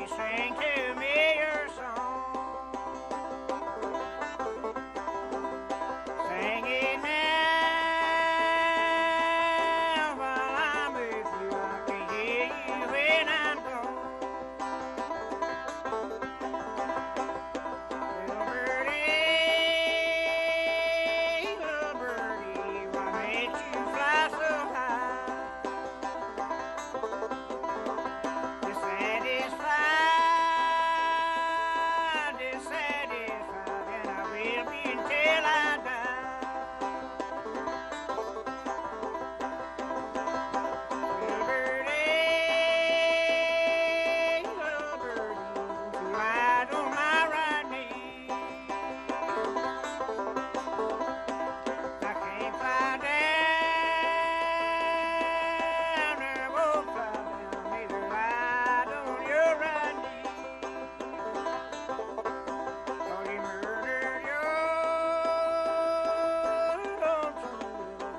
sing to me your song. Sing it now while I'm with you. I can hear you when I'm gone. Little birdie, what makes you fly so high? Dissatisfied, dissatisfied, and I will be until I die. Little birdie, to ride on my right knee. I can't fly down, and I won't fly down, neither ride on your right knee. 'Cause you murdered your own true love,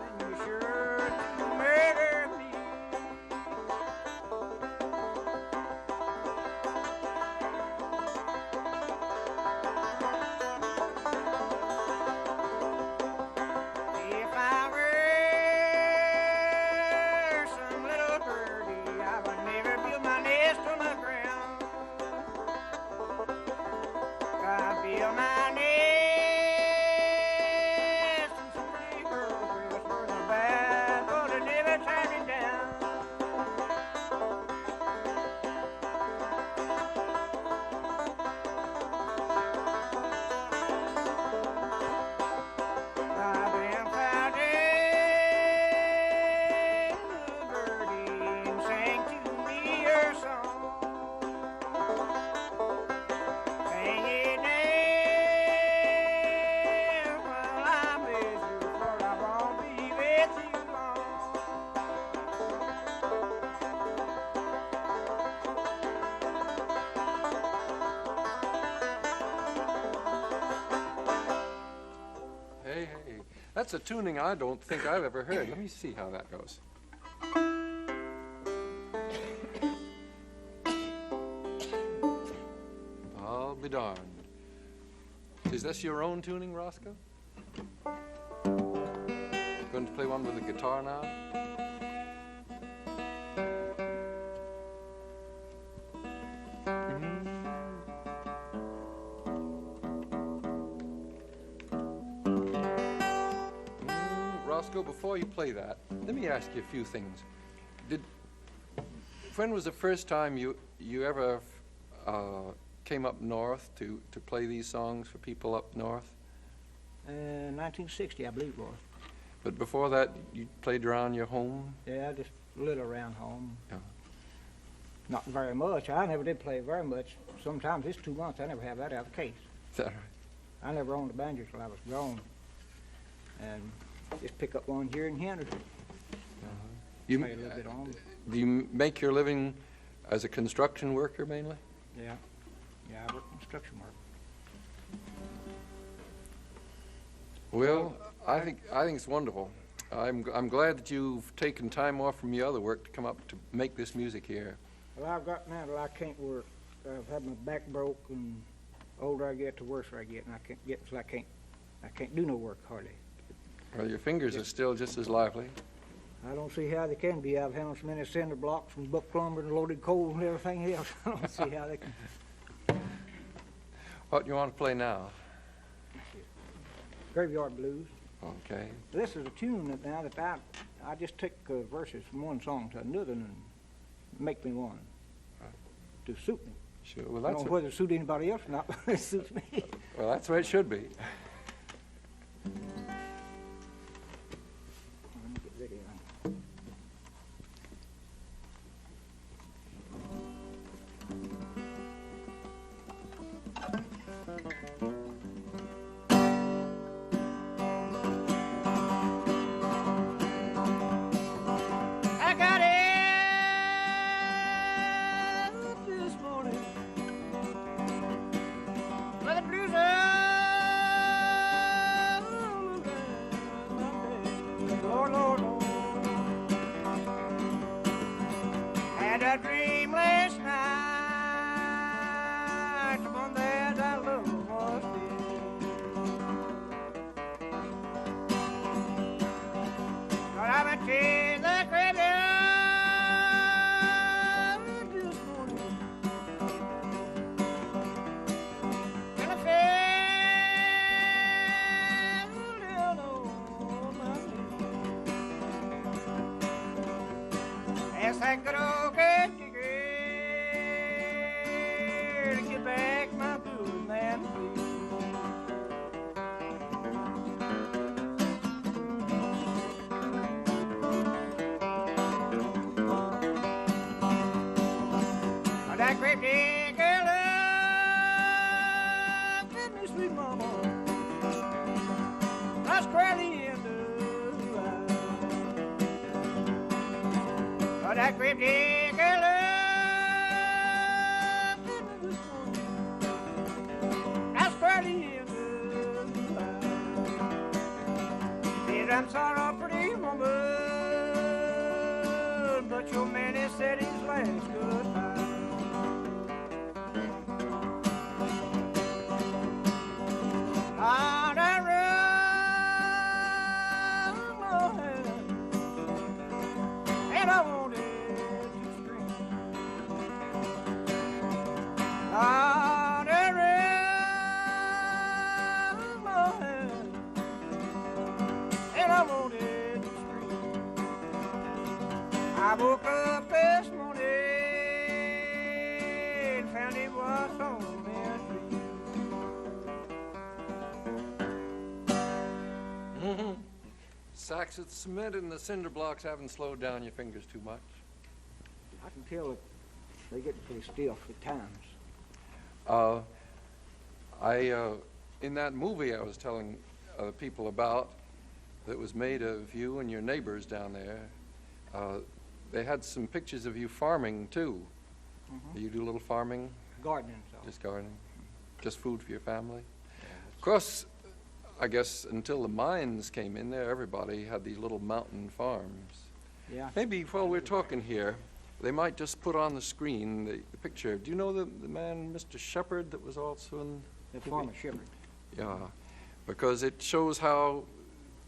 and you're sure to murder me. If I were some little birdie, I would never build my nest on the ground. I'd build my nest in some pretty girl dress where the bad boy would never turn me down. I've been found dead, little birdie, and sang to me your song. Sing it now while I'm with you, for I won't be with you long. Hey, hey. That's a tuning I don't think I've ever heard. Let me see how that goes. I'll be darned. Is this your own tuning, Roscoe? Going to play one with the guitar now? Roscoe, before you play that, let me ask you a few things. When was the first time you ever came up north to play these songs for people up north? 1960, I believe it was. But before that, you played around your home? Yeah, just a little around home. Yeah. Not very much. I never did play very much. Sometimes it's 2 months. I never have that out of the case. Is that right? I never owned a banjo till I was grown. And just pick up one here in Henderson. You, Play a little bit on. do you make your living as a construction worker mainly? Yeah. Yeah, I work construction work. Well, I think it's wonderful. I'm glad that you've taken time off from your other work to come up to make this music here. Well, I've got now that I can't work. I've had my back broke, and the older I get, the worse I get, and I can't get till I can't do no work hardly. Well, your fingers are still just as lively. I don't see how they can be. I've handled so many cinder blocks and buck lumber and loaded coal and everything else. I don't see how they can. What do you want to play now? Graveyard Blues. Okay. This is a tune that now that I just take verses from one song to another and make me one to suit me. Sure. Well, I that's don't know whether it suit anybody else or not, but it suits me. well, that's the way it should be. Let me get ready. I got up this morning, but the blues are take a look at me, sweet mama. That's crazy in the eye. Oh, that great take a look at me, sweet mama. That's crazy in the eye. Said I'm sorry, pretty woman, but your man has said his last goodbye. On a run, and I wanted to scream. On a run, and I wanted to scream. I woke up this morning and found it was only a dream. Sacks of cement and the cinder blocks haven't slowed down your fingers too much. I can tell that they get pretty stiff at times. In that movie I was telling people about that was made of you and your neighbors down there, they had some pictures of you farming too. You do a little farming? Gardening, so. Just gardening? Just food for your family? Of course, I guess until the mines came in there, everybody had these little mountain farms. Yeah. Maybe while we're talking here, they might just put on the screen the picture. Do you know the man, Mr. Shepherd, that was also in The farmer Shepherd. Yeah, because it shows how,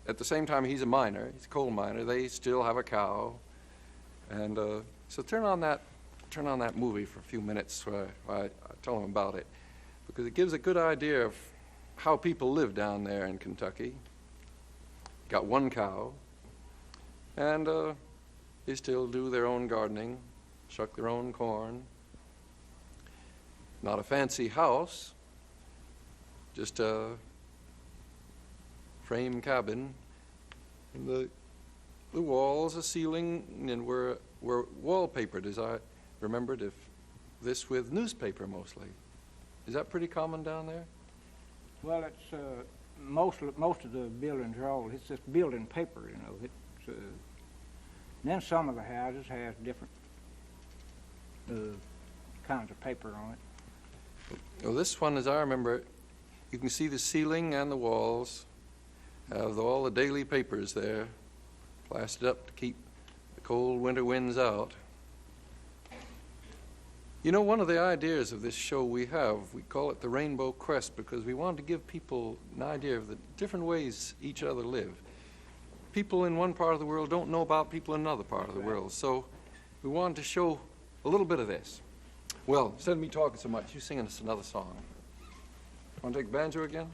at the same time he's a miner, he's a coal miner, they still have a cow. And so turn on that movie for a few minutes while I tell them about it, because it gives a good idea of how people live down there in Kentucky. Got one cow, and they still do their own gardening, shuck their own corn. Not a fancy house, just a frame cabin. And the walls, the ceiling, and were wallpapered, as I remembered, this with newspaper mostly. Is that pretty common down there? Well, it's most of the buildings are all, it's just building paper, you know. It's then some of the houses has different kinds of paper on it. Well, this one, as I remember, you can see the ceiling and the walls have all the daily papers there, plastered up to keep the cold winter winds out. You know, one of the ideas of this show we call it the Rainbow Crest, because we want to give people an idea of the different ways each other live. People in one part of the world don't know about people in another part of the world, so we wanted to show a little bit of this. Well, instead of me talking so much, you singing us another song. Want to take banjo again?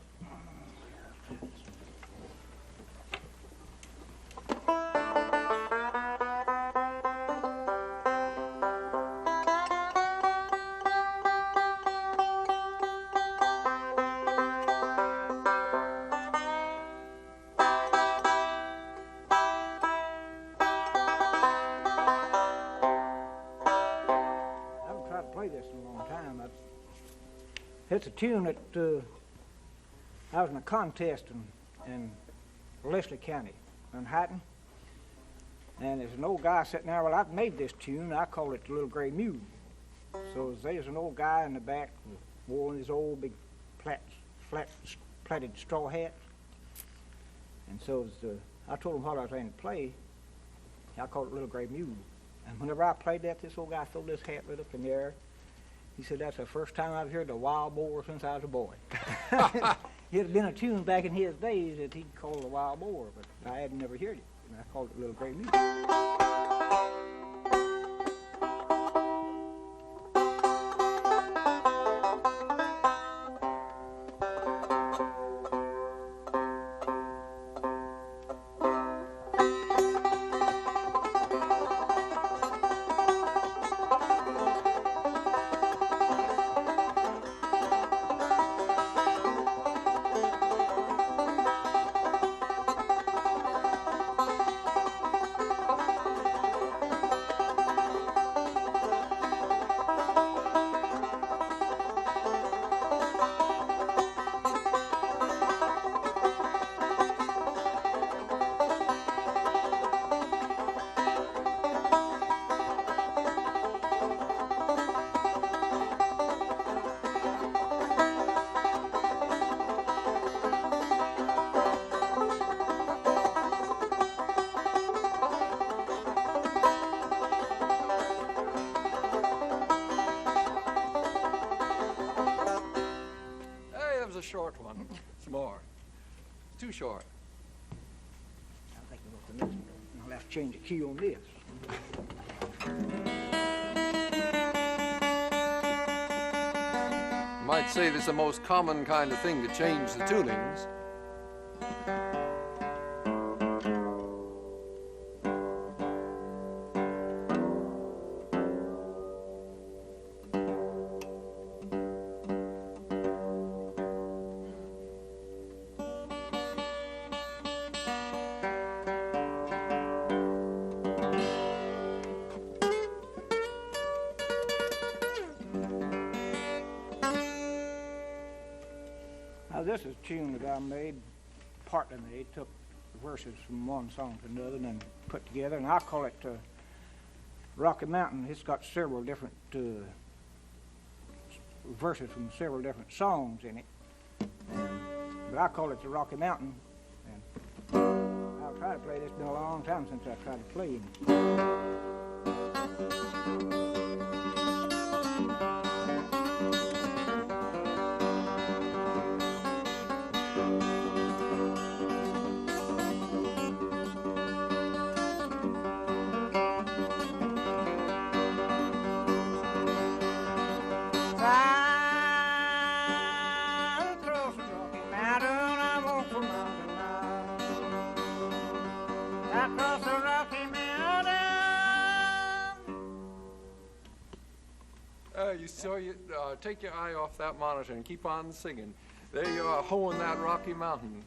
It's a tune that I was in a contest in Leslie County, Manhattan, and there's an old guy sitting there. Well, I've made this tune. I call it the Little Gray Mule. So there's an old guy in the back wore his old big flat plaited straw hat, and so I told him what I was going to play. I called it Little Gray Mule, and whenever I played that, this old guy threw this hat right up in the air. He said, "That's the first time I've heard the wild boar since I was a boy." It had been a tune back in his days that he'd called the wild boar, but I had never heard it, and I called it Little Gray Mule. short one. Some more. Too short. I think we'll go to the next one. I'll have to change the key on this. You might say this is the most common kind of thing to change the tunings. Now this is a tune that I made, partly made, took verses from one song to another and then put together, and I call it Rocky Mountain. It's got several different verses from several different songs in it, but I call it the Rocky Mountain, and I'll try to play this. It's been a long time since I've tried to play it. Take your eye off that monitor and keep on singing. There you are, hoeing that Rocky Mountain.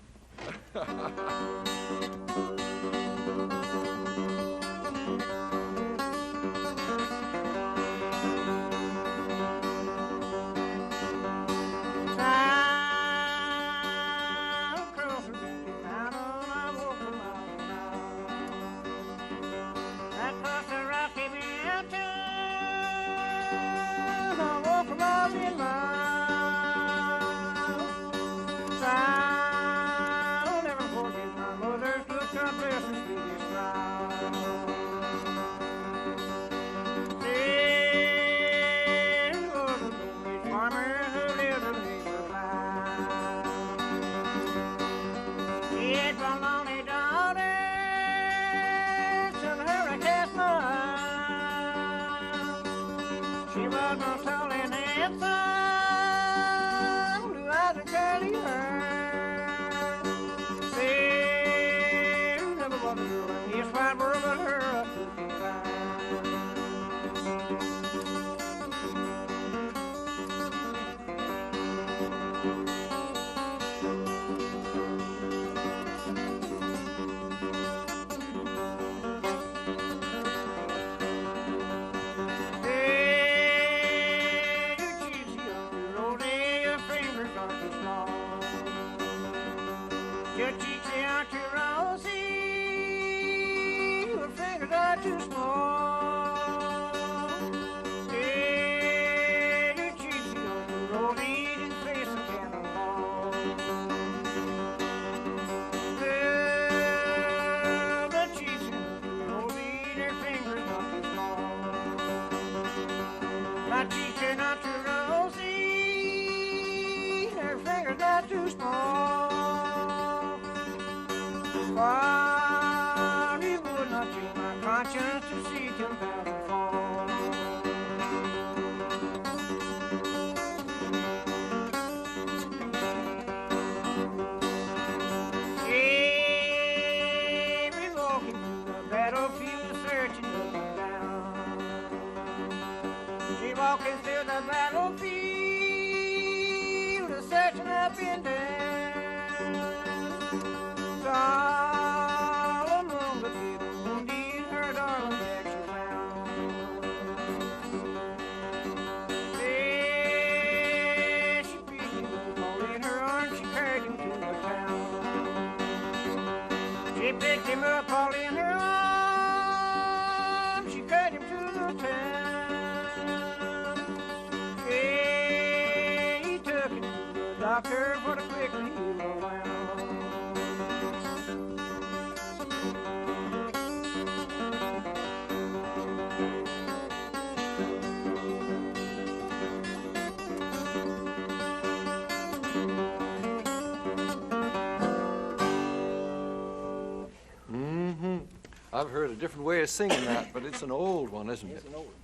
I've heard a different way of singing that, but it's an old one, isn't It's it? an old one.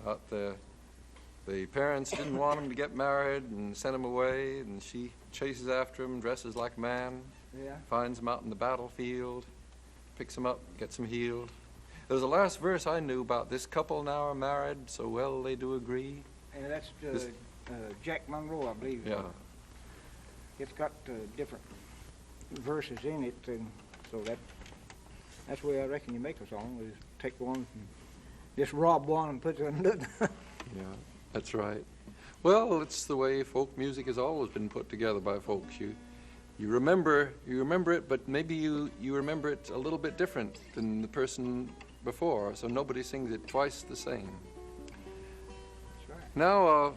About the parents didn't want him to get married and sent him away, and she chases after him, dresses like a man, Yeah. finds him out in the battlefield, picks him up, gets him healed. There was the last verse I knew about this couple now are married, so well they do agree. And that's This- Jack Monroe, I believe. Yeah. It's got different verses in it, and so that's the way I reckon you make a song, is take one and just rob one and put it in another. Yeah, that's right. Well, it's the way folk music has always been put together by folks. You remember it, but maybe you remember it a little bit different than the person before, so nobody sings it twice the same. That's right. Now,